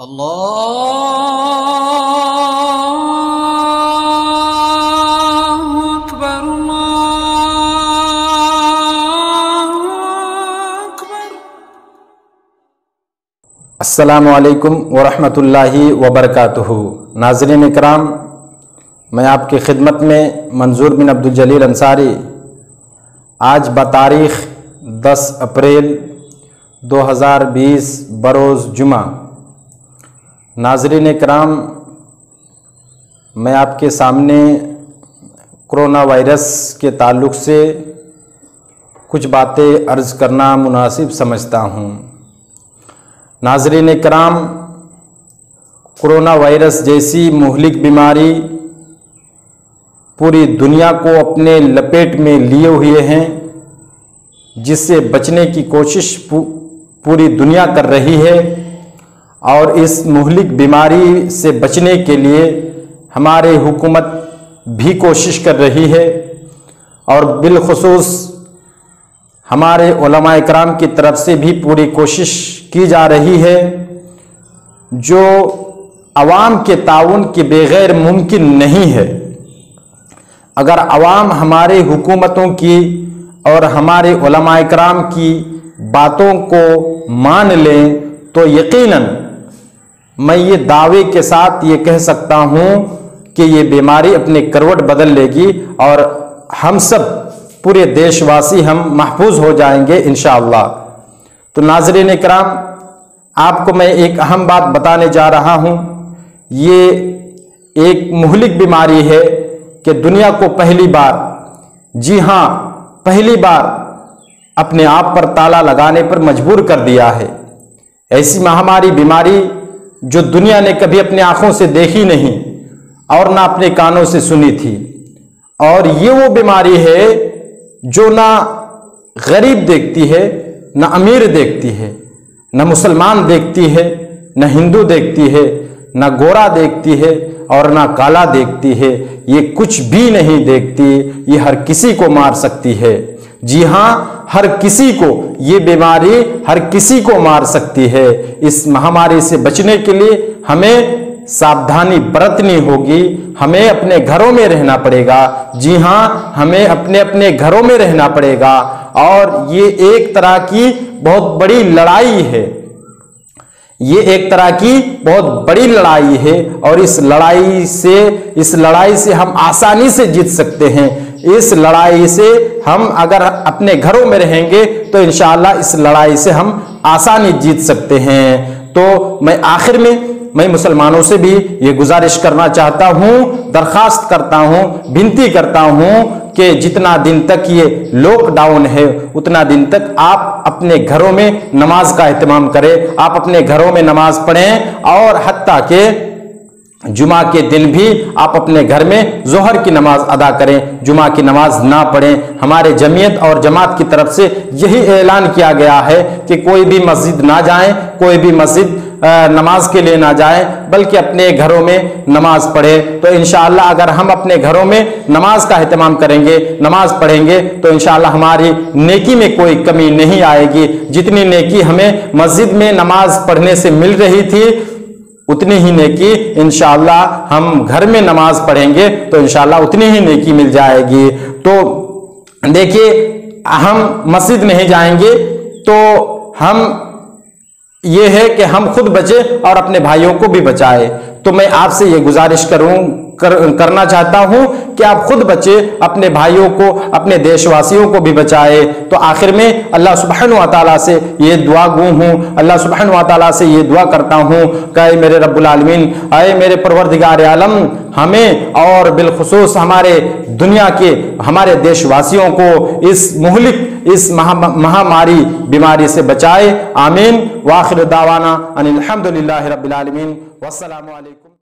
अल्लाहु अकबर, अल्लाहु अकबर। अस्सलामु अलैकुम वरहमतुल्लाहि वबरकातुहू। नाज़रीन इकराम, मैं आपकी खिदमत में मंजूर बिन अब्दुल जलील अंसारी आज बतारीख़ 10 अप्रैल 2020 बरोज़ जुमा। नाज़रीन इकराम, मैं आपके सामने कोरोना वायरस के ताल्लुक़ से कुछ बातें अर्ज़ करना मुनासिब समझता हूँ। नाज़रीन इकराम, कोरोना वायरस जैसी मुहलिक बीमारी पूरी दुनिया को अपने लपेट में लिए हुए हैं, जिससे बचने की कोशिश पूरी दुनिया कर रही है। और इस मुहलिक बीमारी से बचने के लिए हमारे हुकूमत भी कोशिश कर रही है और बिलखुसूस हमारे उलमा इकराम की तरफ से भी पूरी कोशिश की जा रही है, जो अवाम के ताउन के बगैर मुमकिन नहीं है। अगर अवाम हमारे हुकूमतों की और हमारे उलमा इकराम की बातों को मान लें तो यकीनन मैं ये दावे के साथ ये कह सकता हूँ कि ये बीमारी अपने करवट बदल लेगी और हम सब पूरे देशवासी हम महफूज हो जाएंगे इंशाअल्लाह। तो नाज़रीन इकराम, आपको मैं एक अहम बात बताने जा रहा हूँ। ये एक मुहलिक बीमारी है कि दुनिया को पहली बार, जी हाँ पहली बार, अपने आप पर ताला लगाने पर मजबूर कर दिया है। ऐसी महामारी बीमारी जो दुनिया ने कभी अपनी आंखों से देखी नहीं और ना अपने कानों से सुनी थी। और ये वो बीमारी है जो ना गरीब देखती है, ना अमीर देखती है, ना मुसलमान देखती है, ना हिंदू देखती है, ना गोरा देखती है और ना काला देखती है। ये कुछ भी नहीं देखती, ये हर किसी को मार सकती है। जी हाँ, हर किसी को ये बीमारी हर किसी को मार सकती है। इस महामारी से बचने के लिए हमें सावधानी बरतनी होगी, हमें अपने घरों में रहना पड़ेगा। जी हाँ, हमें अपने अपने घरों में रहना पड़ेगा। और ये एक तरह की बहुत बड़ी लड़ाई है, ये एक तरह की बहुत बड़ी लड़ाई है और इस लड़ाई से हम आसानी से जीत सकते हैं। इस लड़ाई से हम अगर अपने घरों में रहेंगे तो इंशाअल्लाह इस लड़ाई से हम आसानी जीत सकते हैं। तो मैं आखिर में मुसलमानों से भी ये गुजारिश करना चाहता हूँ, दरखास्त करता हूँ, विनती करता हूँ कि जितना दिन तक ये लॉकडाउन है उतना दिन तक आप अपने घरों में नमाज का एहतमाम करें, आप अपने घरों में नमाज पढ़ें और हत्ता के जुमा के दिन भी आप अपने घर में जोहर की नमाज अदा करें, जुमा की नमाज ना पढ़ें। हमारे जमीयत और जमात की तरफ से यही ऐलान किया गया है कि कोई भी मस्जिद ना जाएं, कोई भी मस्जिद नमाज के लिए ना जाए, बल्कि अपने घरों में नमाज पढ़े। तो इंशाअल्लाह अगर हम अपने घरों में नमाज का एहतमाम करेंगे, नमाज पढ़ेंगे, तो इंशाअल्लाह हमारी नेकी में कोई कमी नहीं आएगी। जितनी नेकी हमें मस्जिद में नमाज पढ़ने से मिल रही थी, उतनी ही नेकी इंशाअल्लाह हम घर में नमाज पढ़ेंगे तो इंशाअल्लाह उतनी ही नेकी मिल जाएगी। तो देखिए, हम मस्जिद नहीं जाएंगे तो हम ये है कि हम खुद बचे और अपने भाइयों को भी बचाए। तो मैं आपसे ये गुजारिश करना चाहता हूं कि आप खुद बचे, अपने भाइयों को, अपने देशवासियों को भी बचाए। तो आखिर में अल्लाह सुब्हानहू व तआला से ये दुआ गो हूँ, अल्लाह सुब्हानहू व तआला से ये दुआ करता हूँ कि मेरे रब्बुल आलमीन, आए मेरे परवरदिगार आलम, हमें और बिलखुसूस हमारे दुनिया के हमारे देशवासियों को इस मुहलिक, इस महामारी बीमारी से बचाए। आमीन। वाखिर दावाना अनिल हम्दुलिल्लाहि रब्बिल आलमीन। वस्सलामु अलैकुम।